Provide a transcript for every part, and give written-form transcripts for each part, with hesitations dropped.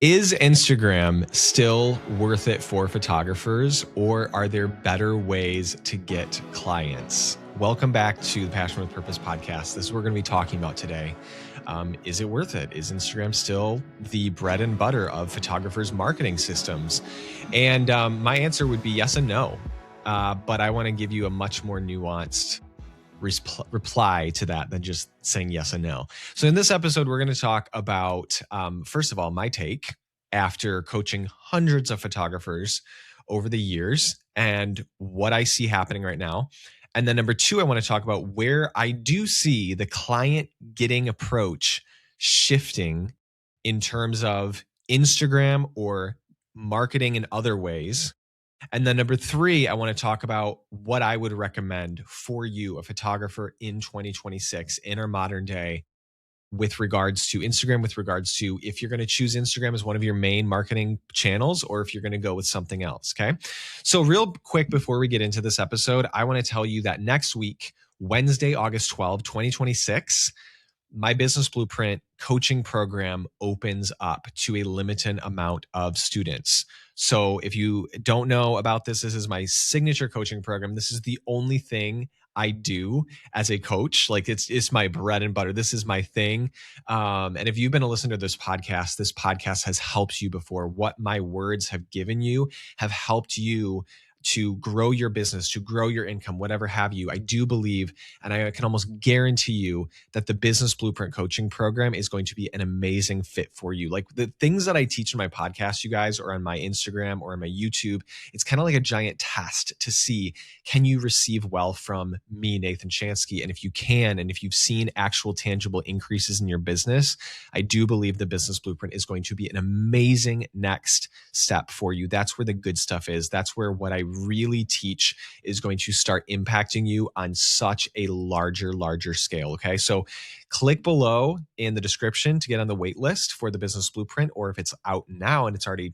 Is Instagram still worth it for photographers, or are there better ways to get clients? Welcome back to the Passion with Purpose podcast. This is what we're going to be talking about today. Is it worth it? Is Instagram still the bread and butter of photographers' marketing systems? And my answer would be yes and no. But I want to give you a much more nuanced reply to that than just saying yes and no. So in this episode, we're going to talk about, first of all, my take after coaching hundreds of photographers over the years and what I see happening right now. And then number two, I want to talk about where I do see the client getting approach shifting in terms of Instagram or marketing in other ways. And then number three, I want to talk about what I would recommend for you, a photographer in 2026 in our modern day, with regards to Instagram, with regards to if you're going to choose Instagram as one of your main marketing channels, or if you're going to go with something else. Okay. So real quick, before we get into this episode, I want to tell you that next week, Wednesday, August 12, 2026, my Business Blueprint coaching program opens up to a limited amount of students. So if you don't know about this, this is my signature coaching program. This is the only thing I do as a coach. Like it's my bread and butter. This is my thing. And if you've been a listener to this podcast has helped you before. What my words have given you have helped you to grow your business, to grow your income, whatever have you. I do believe, and I can almost guarantee you that the Business Blueprint coaching program is going to be an amazing fit for you. Like the things that I teach in my podcast, you guys, or on my Instagram or on my YouTube, it's kind of like a giant test to see, can you receive well from me, Nathan Shansky? And if you can, and if you've seen actual tangible increases in your business, I do believe the Business Blueprint is going to be an amazing next step for you. That's where the good stuff is. That's where what I really teach is going to start impacting you on such a larger scale. Okay. So click below in the description to get on the wait list for the Business Blueprint, or if it's out now and it's already,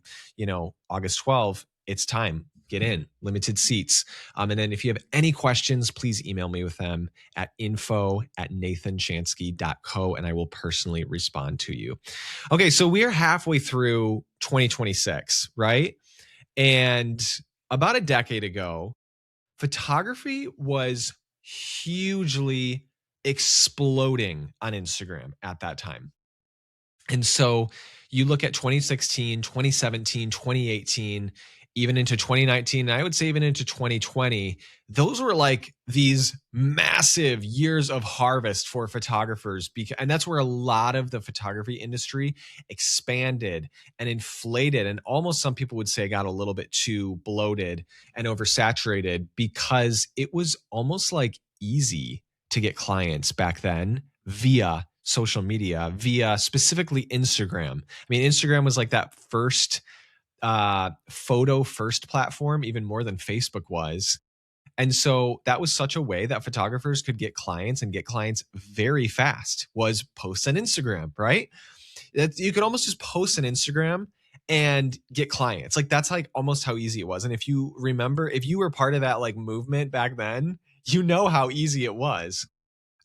August 12th, it's time. Get in, limited seats. And then if you have any questions, please email me with them at info@nathanshansky.co, and I will personally respond to you. Okay. So we are halfway through 2026, right? And about a decade ago, photography was hugely exploding on Instagram at that time. And so you look at 2016, 2017, 2018, even into 2019, and I would say even into 2020, those were like these massive years of harvest for photographers. And that's where a lot of the photography industry expanded and inflated. And almost some people would say got a little bit too bloated and oversaturated, because it was almost like easy to get clients back then via social media, via specifically Instagram. I mean, Instagram was like that first photo first platform, even more than Facebook was. And so that was such a way that photographers could get clients and get clients very fast, was post on Instagram, right? You could almost just post on Instagram and get clients. Like that's like almost how easy it was. And if you remember, if you were part of that like movement back then, you know how easy it was.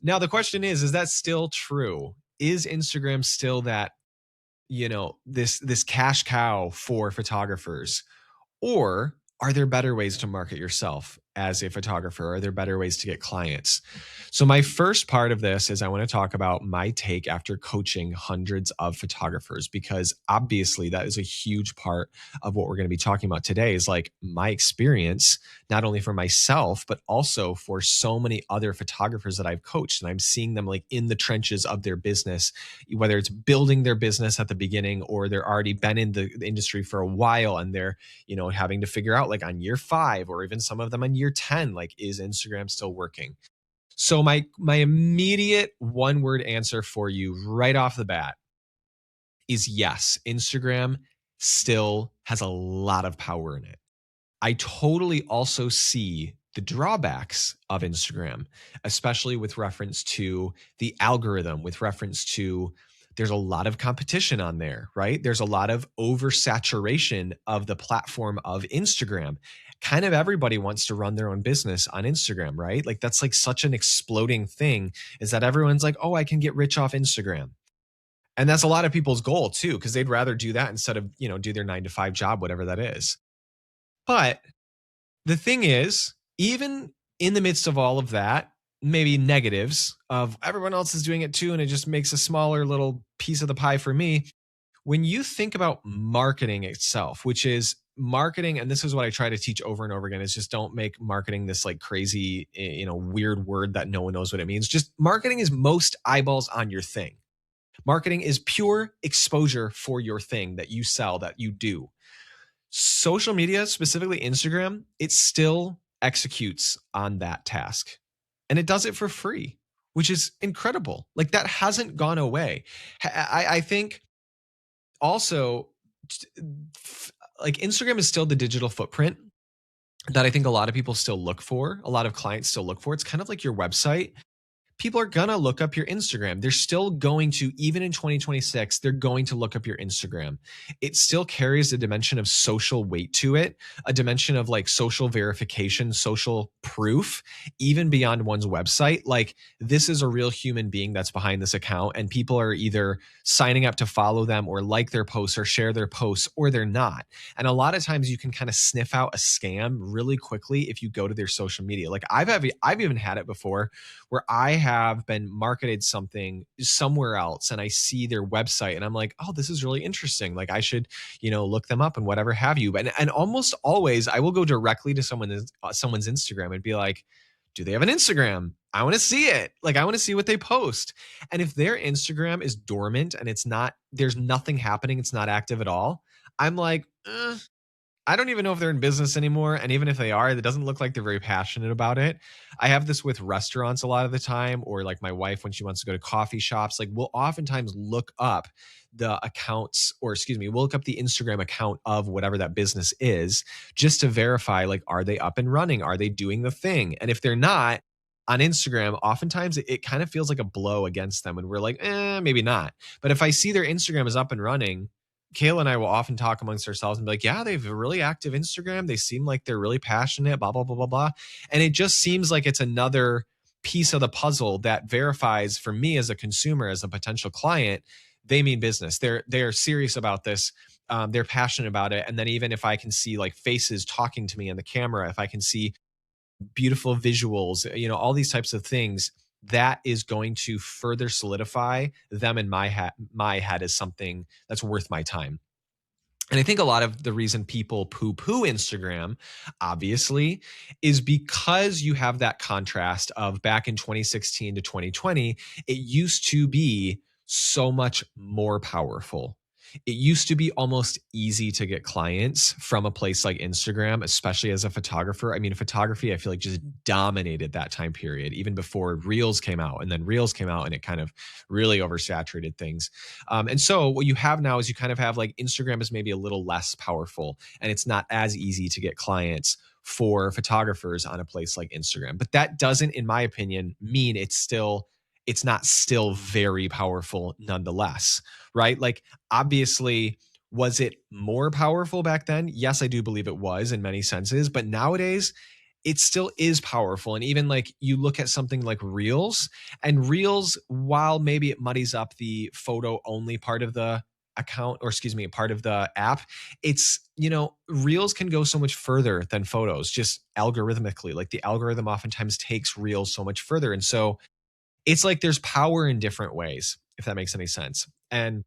Now the question is that still true? Is Instagram still that, this cash cow for photographers? Or are there better ways to market yourself as a photographer? Are there better ways to get clients? So my first part of this is I want to talk about my take after coaching hundreds of photographers, because obviously that is a huge part of what we're going to be talking about today, is like my experience, not only for myself, but also for so many other photographers that I've coached. And I'm seeing them like in the trenches of their business, whether it's building their business at the beginning, or they're already been in the industry for a while and they're, having to figure out like on year 5, or even some of them on year 10, like, is Instagram still working? So my immediate one word answer for you right off the bat is yes, Instagram still has a lot of power in it. I totally also see the drawbacks of Instagram, especially with reference to the algorithm, with reference to there's a lot of competition on there, right? There's a lot of oversaturation of the platform of Instagram. Kind of everybody wants to run their own business on Instagram, right? Like that's like such an exploding thing, is that everyone's like, oh, I can get rich off Instagram. And that's a lot of people's goal too, because they'd rather do that instead of, do their 9 to 5 job, whatever that is. But the thing is, even in the midst of all of that, maybe negatives of everyone else is doing it too, and it just makes a smaller little piece of the pie for me. When you think about marketing itself, which is marketing, and this is what I try to teach over and over again, is just don't make marketing this like crazy, weird word that no one knows what it means. Just marketing is most eyeballs on your thing. Marketing is pure exposure for your thing that you sell, that you do. Social media, specifically Instagram, it still executes on that task, and it does it for free, which is incredible. Like, that hasn't gone away. I think also, like, Instagram is still the digital footprint that I think a lot of people still look for. A lot of clients still look for. It's kind of like your website. People are going to look up your Instagram. They're still going to, even in 2026, they're going to look up your Instagram. It still carries a dimension of social weight to it, a dimension of like social verification, social proof, even beyond one's website. Like, this is a real human being that's behind this account, and people are either signing up to follow them or like their posts or share their posts, or they're not. And a lot of times you can kind of sniff out a scam really quickly if you go to their social media. Like, I've even had it before where I have been marketed something somewhere else and I see their website and I'm like, oh, this is really interesting. Like, I should, look them up and whatever have you. And almost always I will go directly to someone's Instagram and be like, do they have an Instagram? I want to see it. Like, I want to see what they post. And if their Instagram is dormant and there's nothing happening, it's not active at all, I'm like, I don't even know if they're in business anymore. And even if they are, it doesn't look like they're very passionate about it. I have this with restaurants a lot of the time, or like my wife, when she wants to go to coffee shops, like, we'll oftentimes look up the accounts, or we'll look up the Instagram account of whatever that business is, just to verify, like, are they up and running? Are they doing the thing? And if they're not on Instagram, oftentimes it kind of feels like a blow against them. And we're like, maybe not. But if I see their Instagram is up and running, Kayla and I will often talk amongst ourselves and be like, yeah, they have a really active Instagram. They seem like they're really passionate, blah, blah, blah, blah, blah. And it just seems like it's another piece of the puzzle that verifies for me as a consumer, as a potential client, they mean business. They're serious about this. They're passionate about it. And then even if I can see like faces talking to me on the camera, if I can see beautiful visuals, all these types of things, that is going to further solidify them in my head as something that's worth my time. And I think a lot of the reason people poo-poo Instagram, obviously, is because you have that contrast of back in 2016 to 2020, it used to be so much more powerful. It used to be almost easy to get clients from a place like Instagram, especially as a photographer. I mean, photography, I feel like, just dominated that time period, even before Reels came out. And then Reels came out and it kind of really oversaturated things. And so what you have now is you kind of have like Instagram is maybe a little less powerful, and it's not as easy to get clients for photographers on a place like Instagram. But that doesn't, in my opinion, mean it's not still very powerful nonetheless, right? Like, obviously, was it more powerful back then? Yes, I do believe it was in many senses, but nowadays it still is powerful. And even like you look at something like Reels, and Reels, while maybe it muddies up the photo only part of the account, or part of the app, it's, Reels can go so much further than photos, just algorithmically. Like, the algorithm oftentimes takes Reels so much further. And so it's like there's power in different ways, if that makes any sense. And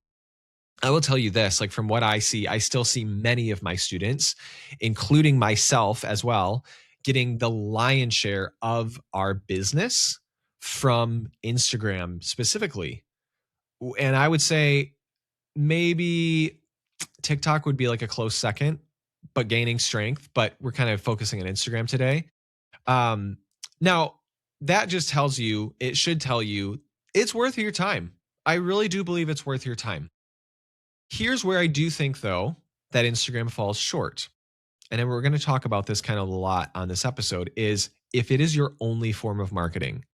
I will tell you this, like, from what I see, I still see many of my students, including myself as well, getting the lion's share of our business from Instagram specifically. And I would say maybe TikTok would be like a close second, but gaining strength. But we're kind of focusing on Instagram today. Now, that just it should tell you it's worth your time. I really do believe it's worth your time. Here's where I do think, though, that Instagram falls short. And then we're going to talk about this kind of a lot on this episode, is if it is your only form of marketing.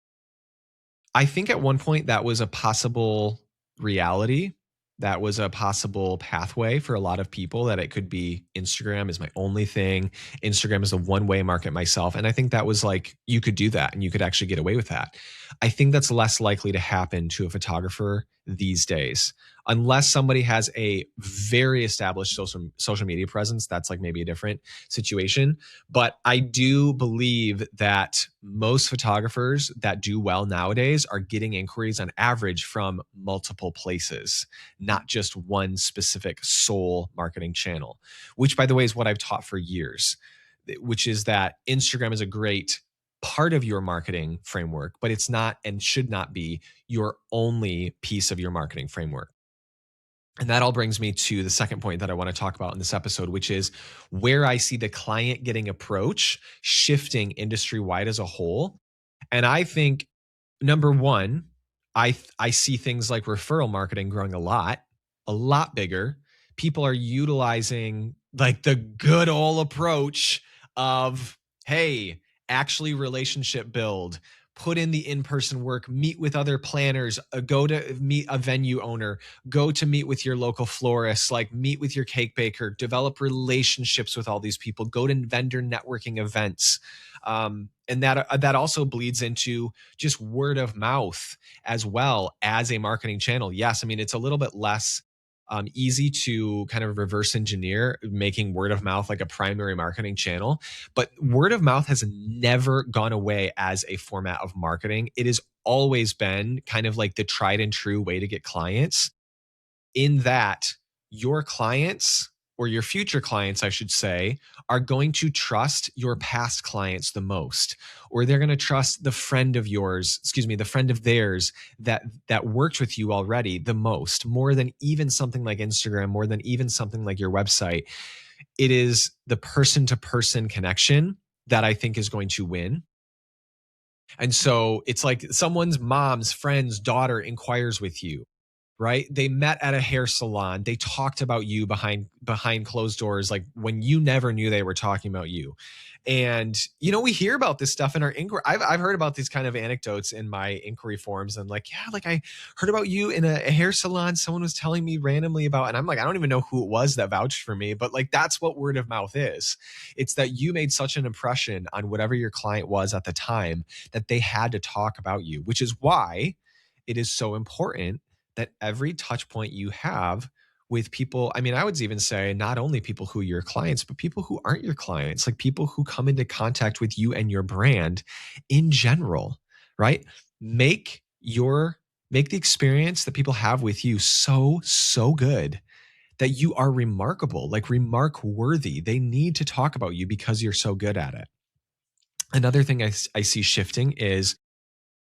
I think at one point that was a possible reality. That was a possible pathway for a lot of people, that it could be Instagram is my only thing. Instagram is a one-way market myself. And I think that was like, you could do that and you could actually get away with that. I think that's less likely to happen to a photographer these days. unless somebody has a very established social media presence. That's like maybe a different situation. But I do believe that most photographers that do well nowadays are getting inquiries on average from multiple places, not just one specific sole marketing channel, which, by the way, is what I've taught for years, which is that Instagram is a great part of your marketing framework, but it's not and should not be your only piece of your marketing framework. And that all brings me to the second point that I want to talk about in this episode, which is where I see the client getting approach shifting industry wide as a whole. And I think number one, I see things like referral marketing growing a lot bigger. People are utilizing like the good old approach of, hey, actually relationship build, put in the in-person work, meet with other planners, go to meet a venue owner, go to meet with your local florist, like meet with your cake baker, develop relationships with all these people, go to vendor networking events. And that also bleeds into just word of mouth as well as a marketing channel. Yes, I mean, it's a little bit less easy to kind of reverse engineer making word of mouth like a primary marketing channel. But word of mouth has never gone away as a format of marketing. It has always been kind of like the tried and true way to get clients, in that your clients, or your future clients, I should say, are going to trust your past clients the most, or they're going to trust the friend of yours, the friend of theirs that worked with you already the most, more than even something like Instagram, more than even something like your website. It is the person-to-person connection that I think is going to win. And so it's like someone's mom's friend's daughter inquires with you, right? They met at a hair salon. They talked about you behind closed doors, like when you never knew they were talking about you. And, we hear about this stuff in our inquiry. I've heard about these kind of anecdotes in my inquiry forms, and like, yeah, like I heard about you in a hair salon. Someone was telling me randomly about, and I'm like, I don't even know who it was that vouched for me, but like, that's what word of mouth is. It's that you made such an impression on whatever your client was at the time that they had to talk about you, which is why it is so important that every touch point you have with people, I mean, I would even say not only people who are your clients, but people who aren't your clients, like people who come into contact with you and your brand in general, right? Make the experience that people have with you so good that you are remarkable, like remark worthy. They need to talk about you because you're so good at it. Another thing I see shifting is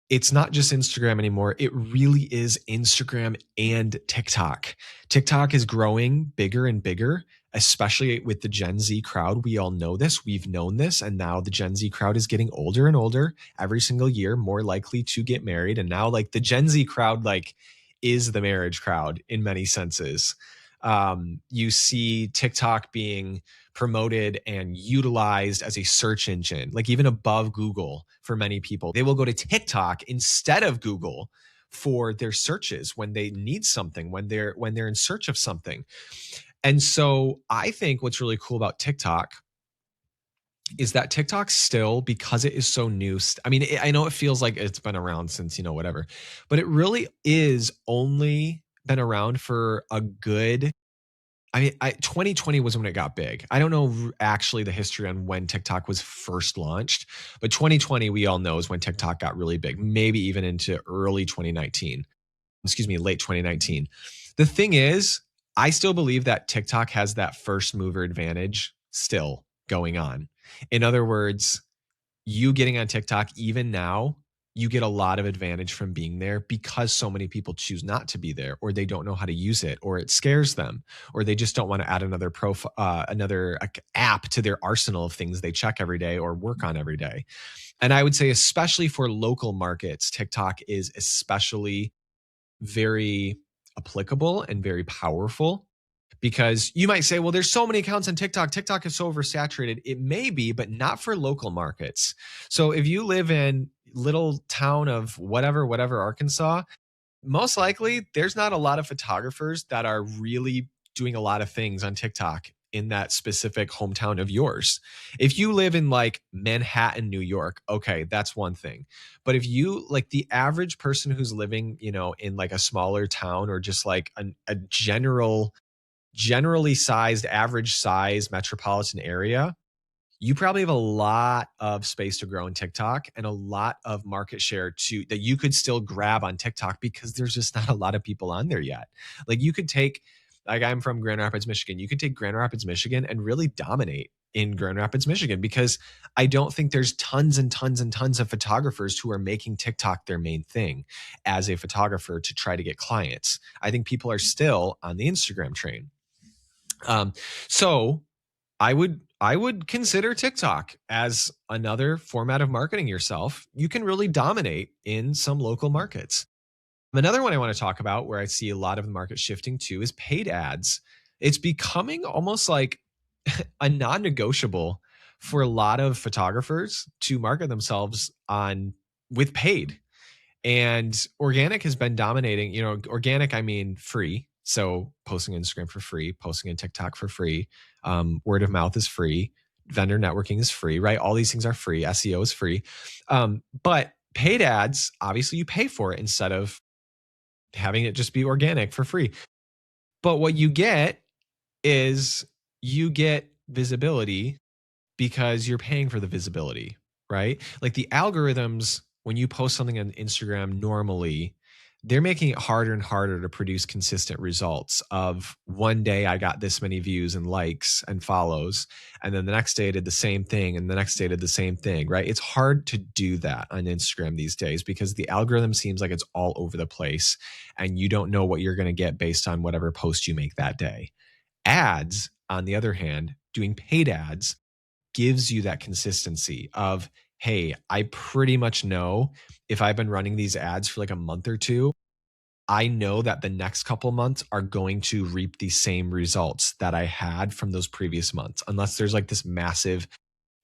it's not just Instagram anymore. It really is Instagram and TikTok. TikTok is growing bigger and bigger, especially with the Gen Z crowd. We all know this. We've known this. And now the Gen Z crowd is getting older and older every single year, more likely to get married. And now like the Gen Z crowd, like, is the marriage crowd in many senses. You see TikTok being promoted and utilized as a search engine, like even above Google for many people. They will go to TikTok instead of Google for their searches when they need something, when they're in search of something. And so I think what's really cool about TikTok is that TikTok still, because it is so new, I mean, I know it feels like it's been around since, whatever, but it really is only been around for a good, 2020 was when it got big. I don't know actually the history on when TikTok was first launched, but 2020 we all know is when TikTok got really big, maybe even into late 2019. The thing is, I still believe that TikTok has that first mover advantage still going on. In other words, you getting on TikTok even now, you get a lot of advantage from being there because so many people choose not to be there, or they don't know how to use it, or it scares them, or they just don't want to add another app to their arsenal of things they check every day or work on every day. And I would say, especially for local markets, TikTok is especially very applicable and very powerful. Because you might say, well, there's so many accounts on TikTok. TikTok is so oversaturated. It may be, but not for local markets. So if you live in little town of whatever, Arkansas, most likely there's not a lot of photographers that are really doing a lot of things on TikTok in that specific hometown of yours. If you live in like Manhattan, New York, okay, that's one thing. But if you like the average person who's living, in like a smaller town or just like a generally sized, average size metropolitan area, you probably have a lot of space to grow in TikTok and a lot of market share to that you could still grab on TikTok because there's just not a lot of people on there yet. Like you could take, like I'm from Grand Rapids, Michigan. You could take Grand Rapids, Michigan and really dominate in Grand Rapids, Michigan, because I don't think there's tons and tons and tons of photographers who are making TikTok their main thing as a photographer to try to get clients. I think people are still on the Instagram train. So I would consider TikTok as another format of marketing yourself. You can really dominate in some local markets. Another one I want to talk about where I see a lot of the market shifting to is paid ads. It's becoming almost like a non-negotiable for a lot of photographers to market themselves on with paid. And organic has been dominating, organic, I mean free. So posting on Instagram for free, posting on TikTok for free, word of mouth is free, vendor networking is free, right? All these things are free. SEO is free. But paid ads, obviously you pay for it instead of having it just be organic for free. But what you get is you get visibility because you're paying for the visibility, right? Like the algorithms, when you post something on Instagram normally, they're making it harder and harder to produce consistent results of one day I got this many views and likes and follows, and then the next day I did the same thing, and the next day I did the same thing, right? It's hard to do that on Instagram these days because the algorithm seems like it's all over the place and you don't know what you're going to get based on whatever post you make that day. Ads, on the other hand, doing paid ads gives you that consistency of, hey, I pretty much know if I've been running these ads for like a month or two, I know that the next couple months are going to reap the same results that I had from those previous months, unless there's like this massive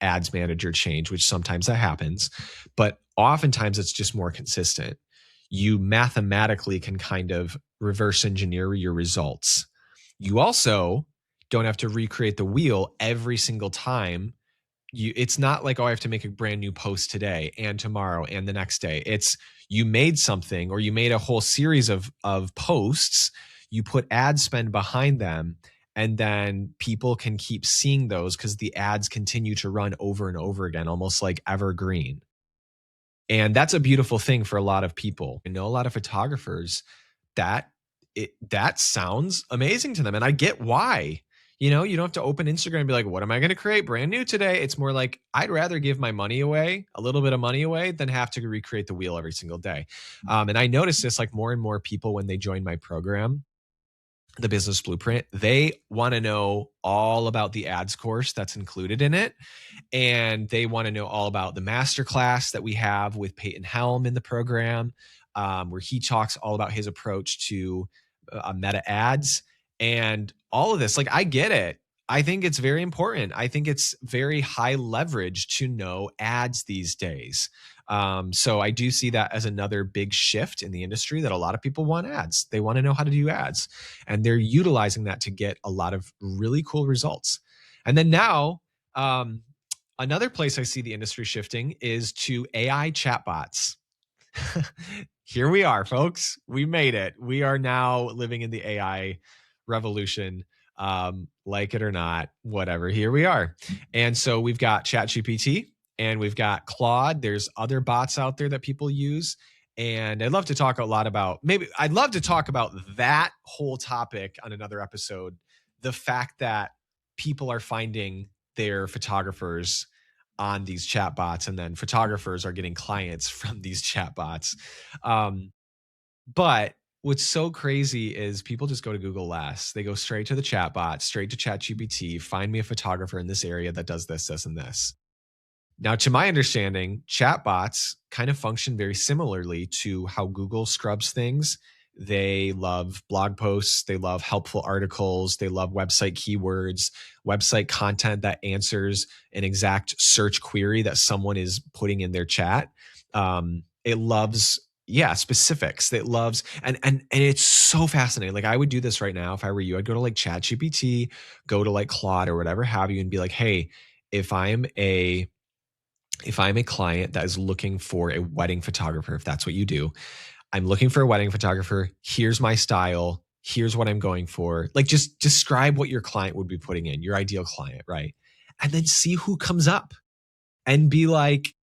ads manager change, which sometimes that happens. But oftentimes it's just more consistent. You mathematically can kind of reverse engineer your results. You also don't have to recreate the wheel every single time. It's not like, oh, I have to make a brand new post today and tomorrow and the next day. It's you made something or you made a whole series of posts, you put ad spend behind them, and then people can keep seeing those because the ads continue to run over and over again, almost like evergreen. And that's a beautiful thing for a lot of people. I know a lot of photographers that sounds amazing to them. And I get why. You don't have to open Instagram and be like, what am I going to create brand new today? It's more like, I'd rather give my money away, a little bit of money away, than have to recreate the wheel every single day. And I noticed this, like more and more people when they join my program, the Business Blueprint, they want to know all about the ads course that's included in it. And they want to know all about the masterclass that we have with Peyton Helm in the program, where he talks all about his approach to meta ads and all of this. Like, I get it. I think it's very important. I think it's very high leverage to know ads these days. So I do see that as another big shift in the industry, that a lot of people want ads. They want to know how to do ads, and they're utilizing that to get a lot of really cool results. And then now, another place I see the industry shifting is to AI chatbots. Here we are, folks. We made it. We are now living in the AI revolution. Like it or not, whatever, here we are. And so we've got ChatGPT and we've got Claude. There's other bots out there that people use. And I'd love to talk about that whole topic on another episode. The fact that people are finding their photographers on these chatbots, and then photographers are getting clients from these chatbots. But what's so crazy is people just go to Google Less. They go straight to the chatbot, straight to ChatGPT, find me a photographer in this area that does this, this, and this. Now, to my understanding, chatbots kind of function very similarly to how Google scrubs things. They love blog posts. They love helpful articles. They love website keywords, website content that answers an exact search query that someone is putting in their chat. It loves yeah, specifics that loves and it's so fascinating. Like I would do this right now if I were you. I'd go to like ChatGPT, go to like Claude or whatever have you, and be like, hey, if I'm a if I'm a client that is looking for a wedding photographer, if that's what you do, I'm looking for a wedding photographer. Here's my style. Here's what I'm going for. Like just describe what your client would be putting in, your ideal client, right? And then see who comes up and be like,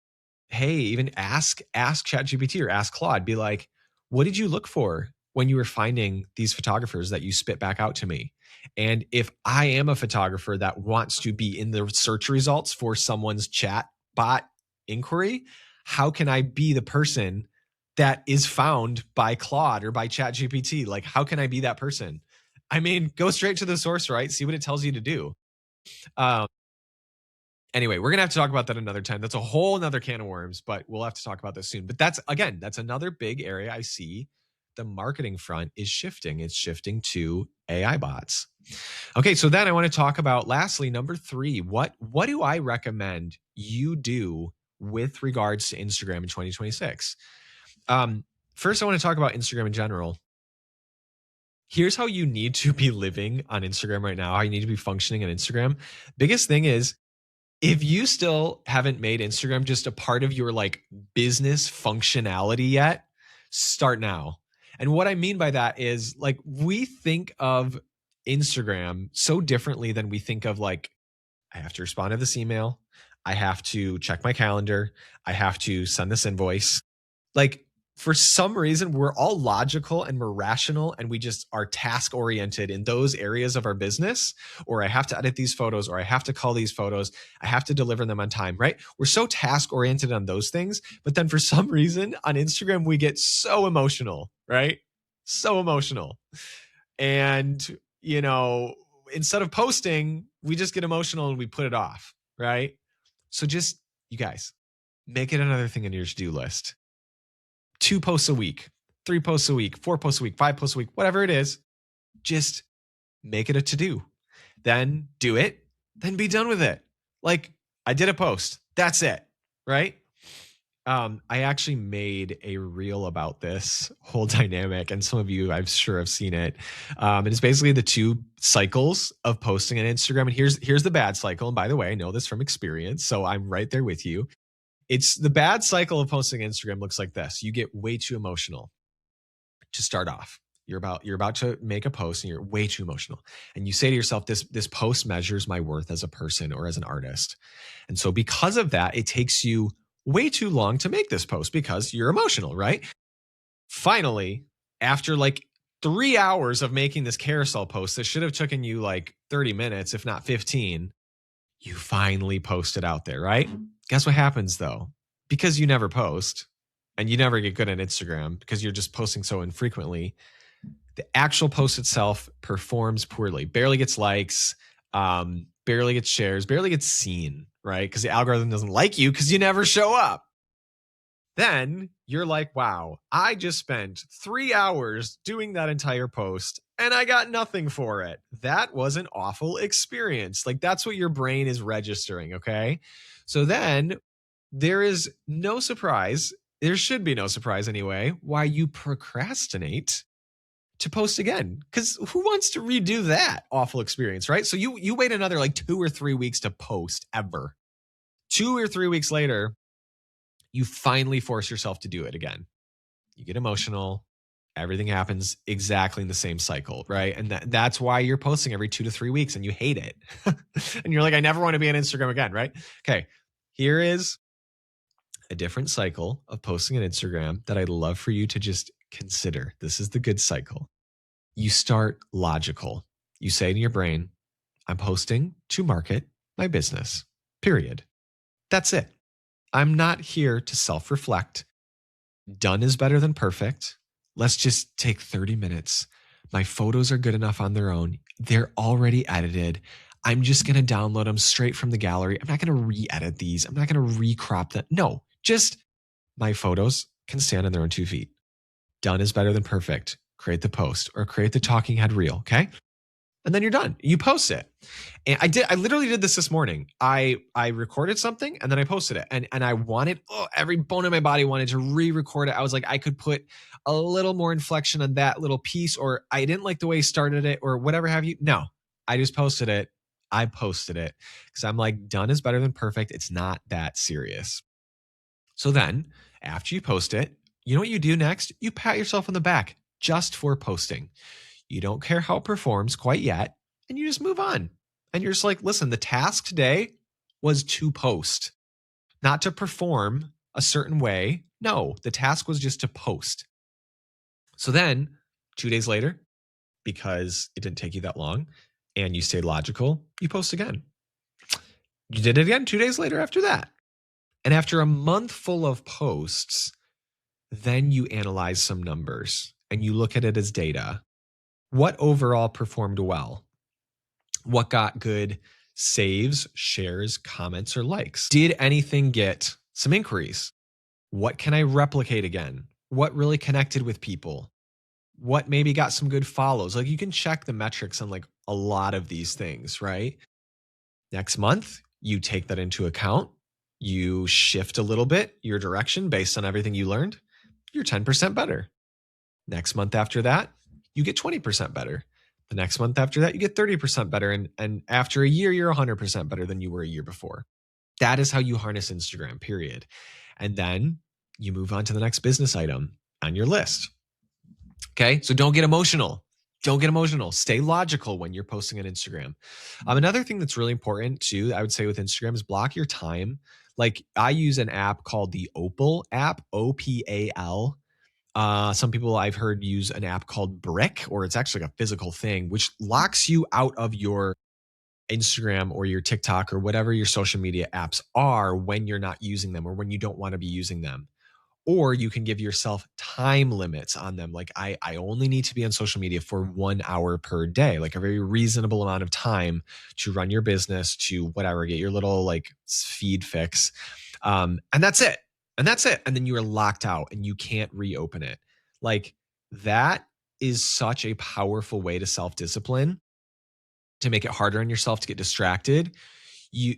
hey, even ask ChatGPT or ask Claude, be like, what did you look for when you were finding these photographers that you spit back out to me? And if I am a photographer that wants to be in the search results for someone's chat bot inquiry, how can I be the person that is found by Claude or by ChatGPT? Like, how can I be that person? I mean, go straight to the source, right? See what it tells you to do. Um, anyway, we're gonna have to talk about that another time. That's a whole another can of worms, but we'll have to talk about this soon. But that's another big area I see the marketing front is shifting. It's shifting to AI bots. Okay, so then I want to talk about lastly, number 3. What do I recommend you do with regards to Instagram in 2026? First, I want to talk about Instagram in general. Here's how you need to be living on Instagram right now, how you need to be functioning on Instagram. Biggest thing is, if you still haven't made Instagram just a part of your like business functionality yet, start now. And what I mean by that is like we think of Instagram so differently than we think of like, I have to respond to this email. I have to check my calendar. I have to send this invoice. Like for some reason, we're all logical and we're rational and we just are task oriented in those areas of our business. Or I have to edit these photos, or I have to call these photos. I have to deliver them on time, right? We're so task oriented on those things. But then for some reason on Instagram, we get so emotional, right? So emotional. And, you know, instead of posting, we just get emotional and we put it off, right? So just, you guys, make it another thing on your to-do list. 2 posts a week, 3 posts a week, 4 posts a week, 5 posts a week, whatever it is, just make it a to-do. Then do it, then be done with it. Like I did a post, that's it, right? I actually made a reel about this whole dynamic, and some of you, I'm sure, have seen it. And it's basically the 2 cycles of posting on Instagram. And here's the bad cycle. And by the way, I know this from experience, so I'm right there with you. It's the bad cycle of posting Instagram looks like this. You get way too emotional to start off. You're about to make a post and you're way too emotional. And you say to yourself, this post measures my worth as a person or as an artist. And so because of that, it takes you way too long to make this post because you're emotional, right? Finally, after like 3 hours of making this carousel post that should have taken you like 30 minutes, if not 15, you finally post it out there, right? Guess what happens though? Because you never post and you never get good at Instagram because you're just posting so infrequently, the actual post itself performs poorly, barely gets likes, barely gets shares, barely gets seen, right? Because the algorithm doesn't like you because you never show up. Then you're like, wow, I just spent 3 hours doing that entire post and I got nothing for it. That was an awful experience. Like that's what your brain is registering, okay? So then there is no surprise, there should be no surprise anyway, why you procrastinate to post again. Because who wants to redo that awful experience, right? So you wait another like 2 or 3 weeks to post ever. 2 or 3 weeks later, you finally force yourself to do it again. You get emotional. Everything happens exactly in the same cycle, right? And that's why you're posting every 2 to 3 weeks and you hate it. And you're like, I never want to be on Instagram again, right? Okay, here is a different cycle of posting on Instagram that I'd love for you to just consider. This is the good cycle. You start logical. You say in your brain, I'm posting to market my business, period. That's it. I'm not here to self-reflect. Done is better than perfect. Let's just take 30 minutes. My photos are good enough on their own. They're already edited. I'm just going to download them straight from the gallery. I'm not going to re-edit these. I'm not going to recrop them. No, just my photos can stand on their own 2 feet. Done is better than perfect. Create the post or create the talking head reel, okay? and then you're done. You post it. And I literally did this morning. I recorded something and then I posted it. And I wanted, every bone in my body wanted to re-record it. I was like, I could put a little more inflection on that little piece, or I didn't like the way he started it, or whatever have you. No, I just posted it. I posted it because I'm like, done is better than perfect. It's not that serious. So then after you post it, you know what you do next? You pat yourself on the back just for posting. You don't care how it performs quite yet, and you just move on. And you're just like, listen, the task today was to post, not to perform a certain way. No, the task was just to post. So then 2 days later, because it didn't take you that long and you stayed logical, you post again. You did it again 2 days later after that. And after a month full of posts, then you analyze some numbers and you look at it as data. What overall performed well? What got good saves, shares, comments, or likes? Did anything get some inquiries? What can I replicate again? What really connected with people? What maybe got some good follows? Like, you can check the metrics on like a lot of these things, right? Next month, you take that into account. You shift a little bit your direction based on everything you learned. You're 10% better. Next month after that, you get 20% better. The next month after that, you get 30% better. And after a year, you're 100% better than you were a year before. That is how you harness Instagram, period. And then you move on to the next business item on your list. Okay, so don't get emotional. Don't get emotional. Stay logical when you're posting on Instagram. Another thing that's really important too, I would say with Instagram, is block your time. Like, I use an app called the Opal app, OPAL. Some people I've heard use an app called Brick, or it's actually like a physical thing, which locks you out of your Instagram or your TikTok or whatever your social media apps are when you're not using them or when you don't want to be using them. Or you can give yourself time limits on them. Like, I only need to be on social media for 1 hour per day, like a very reasonable amount of time to run your business, to whatever, get your little like feed fix. And that's it. And that's it. And then you are locked out and you can't reopen it. Like, that is such a powerful way to self-discipline, to make it harder on yourself to get distracted. You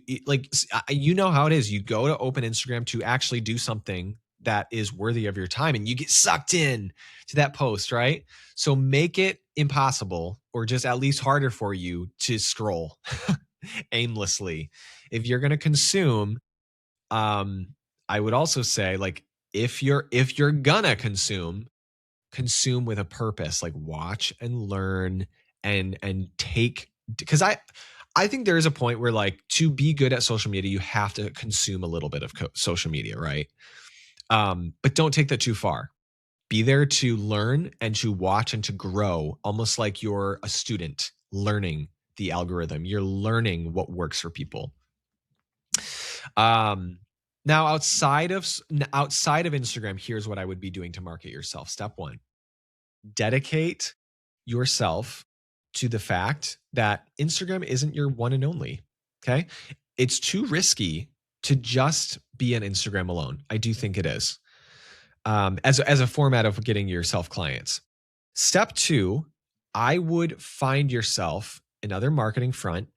know how it is. You go to open Instagram to actually do something that is worthy of your time and you get sucked in to that post, right? So make it impossible, or just at least harder for you, to scroll aimlessly. If you're going to consume, I would also say, like, if you're gonna consume with a purpose. Like, watch and learn and take, because I think there is a point where, like, to be good at social media, you have to consume a little bit of social media, right? But don't take that too far. Be there to learn and to watch and to grow, almost like you're a student learning the algorithm. You're learning what works for people. Now, outside of Instagram, here's what I would be doing to market yourself. Step 1, dedicate yourself to the fact that Instagram isn't your one and only. Okay. It's too risky to just be on Instagram alone. I do think it is, as a format of getting yourself clients. Step 2, I would find yourself another marketing front,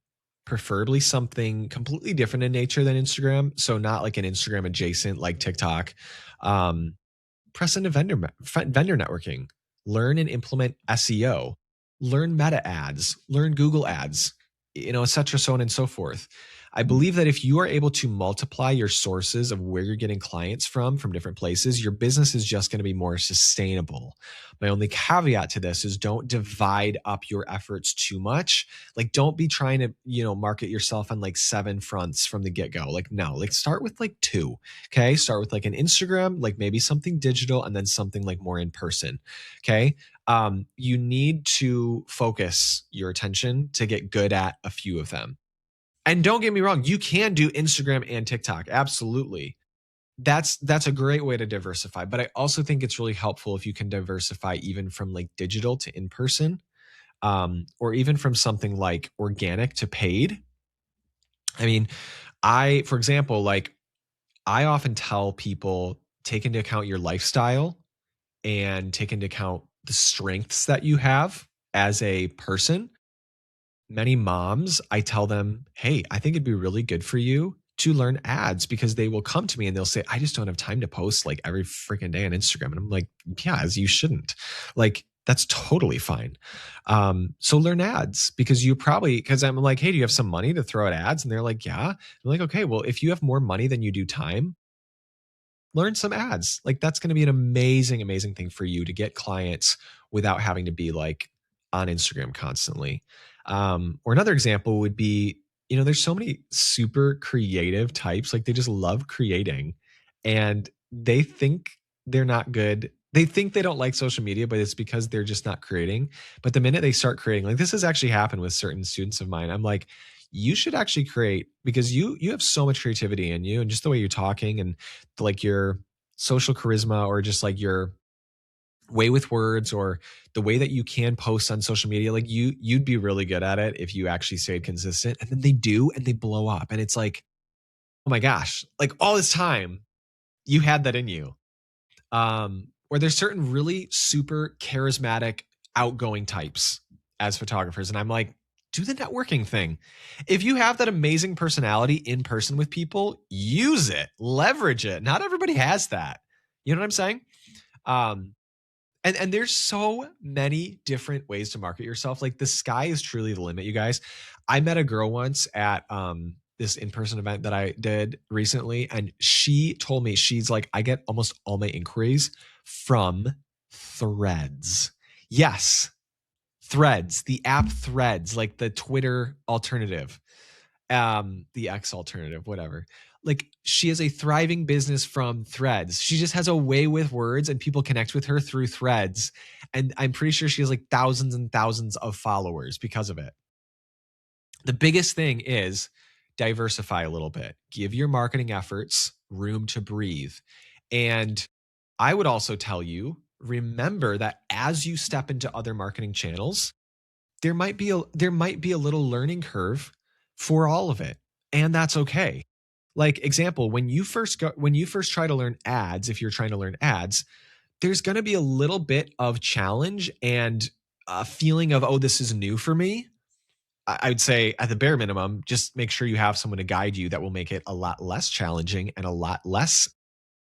preferably something completely different in nature than Instagram. So not like an Instagram adjacent like TikTok. Press into vendor networking. Learn and implement SEO. Learn meta ads. Learn Google ads. Et cetera, so on and so forth. I believe that if you are able to multiply your sources of where you're getting clients from different places, your business is just going to be more sustainable. My only caveat to this is don't divide up your efforts too much. Like, don't be trying to, market yourself on like 7 fronts from the get-go. Like, no, like, start with like 2. Okay. Start with like an Instagram, like maybe something digital, and then something like more in person. Okay. You need to focus your attention to get good at a few of them. And don't get me wrong, you can do Instagram and TikTok. Absolutely. That's a great way to diversify. But I also think it's really helpful if you can diversify even from like digital to in person, or even from something like organic to paid. I mean, for example, like, I often tell people, take into account your lifestyle and take into account the strengths that you have as a person. many moms, I tell them, hey, I think it'd be really good for you to learn ads, because they will come to me and they'll say, I just don't have time to post like every freaking day on Instagram. And I'm like, yeah, as you shouldn't. Like, that's totally fine. So learn ads, because because I'm like, hey, do you have some money to throw at ads? And they're like, yeah. I'm like, okay, well, if you have more money than you do time, learn some ads. Like, that's going to be an amazing, amazing thing for you to get clients without having to be like on Instagram constantly. Or another example would be, there's so many super creative types. Like, they just love creating, and they think they're not good. They think they don't like social media, but it's because they're just not creating. But the minute they start creating, like, this has actually happened with certain students of mine. I'm like, you should actually create, because you have so much creativity in you, and just the way you're talking, and like your social charisma, or just like your way with words, or the way that you can post on social media. Like, you'd be really good at it if you actually stayed consistent. And then they do, and they blow up, and it's like, oh my gosh, like, all this time you had that in you. Or there's certain really super charismatic, outgoing types as photographers. And I'm like, do the networking thing. If you have that amazing personality in person with people, use it, leverage it. Not everybody has that. You know what I'm saying? Um, and there's so many different ways to market yourself. Like, the sky is truly the limit, you guys. I met a girl once at this in-person event that I did recently, and she told me, she's like, I get almost all my inquiries from Threads. Yes, Threads, the app Threads, like the Twitter alternative, the X alternative, whatever. Like, she has a thriving business from Threads. She just has a way with words, and people connect with her through Threads. And I'm pretty sure she has like thousands and thousands of followers because of it. The biggest thing is diversify a little bit. Give your marketing efforts room to breathe. And I would also tell you, remember that as you step into other marketing channels, there might be a little learning curve for all of it, and that's okay. Like, example, when you first try to learn ads, if you're trying to learn ads, there's going to be a little bit of challenge and a feeling of, oh, this is new for me. I would say, at the bare minimum, just make sure you have someone to guide you that will make it a lot less challenging and a lot less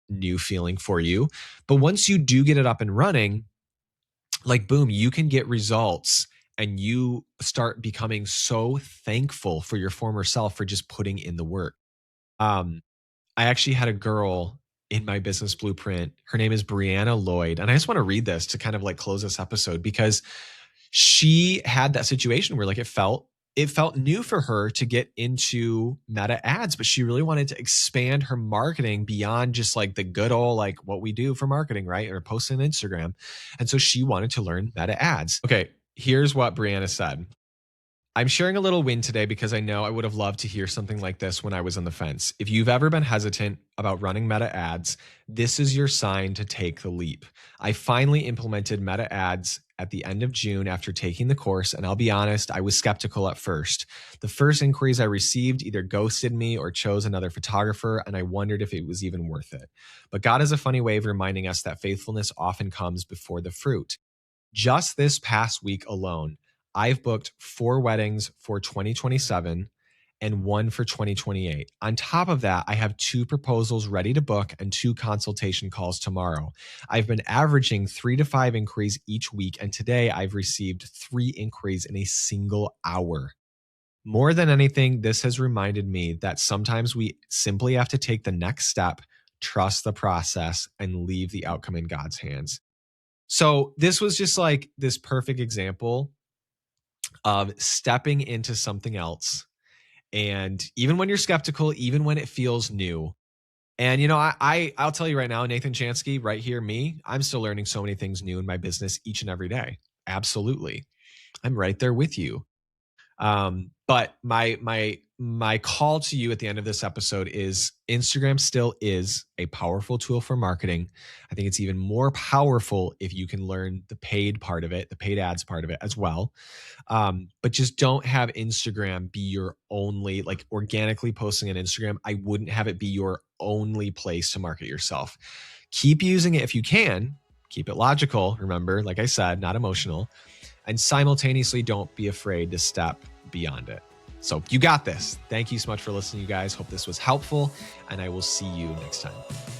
new feeling for you. But once you do get it up and running, like, boom, you can get results, and you start becoming so thankful for your former self for just putting in the work. Um, I actually had a girl in my business blueprint. Her name is Brianna Lloyd. And I just want to read this to kind of like close this episode, because she had that situation where, like, it felt new for her to get into Meta ads, but she really wanted to expand her marketing beyond just like the good old, like, what we do for marketing, right? Or posting on Instagram. And so she wanted to learn Meta ads. Okay, here's what Brianna said. I'm sharing a little win today because I know I would have loved to hear something like this when I was on the fence. If you've ever been hesitant about running Meta ads, this is your sign to take the leap. I finally implemented Meta ads at the end of June after taking the course, and I'll be honest, I was skeptical at first. The first inquiries I received either ghosted me or chose another photographer, and I wondered if it was even worth it. But God has a funny way of reminding us that faithfulness often comes before the fruit. Just this past week alone, I've booked 4 weddings for 2027 and 1 for 2028. On top of that, I have 2 proposals ready to book and 2 consultation calls tomorrow. I've been averaging 3 to 5 inquiries each week, and today I've received 3 inquiries in a single hour. More than anything, this has reminded me that sometimes we simply have to take the next step, trust the process, and leave the outcome in God's hands. So this was just like this perfect example of stepping into something else. And even when you're skeptical, even when it feels new. And, I'll tell you right now, Nathan Chansky, right here, I'm still learning so many things new in my business each and every day. Absolutely. I'm right there with you. But my call to you at the end of this episode is Instagram still is a powerful tool for marketing. I think it's even more powerful if you can learn the paid part of it, the paid ads part of it as well. But just don't have Instagram be your only, like, organically posting on Instagram. I wouldn't have it be your only place to market yourself. Keep using it if you can. Keep it logical. Remember, like I said, not emotional. And simultaneously, don't be afraid to step beyond it. So you got this. Thank you so much for listening, you guys. Hope this was helpful, and I will see you next time.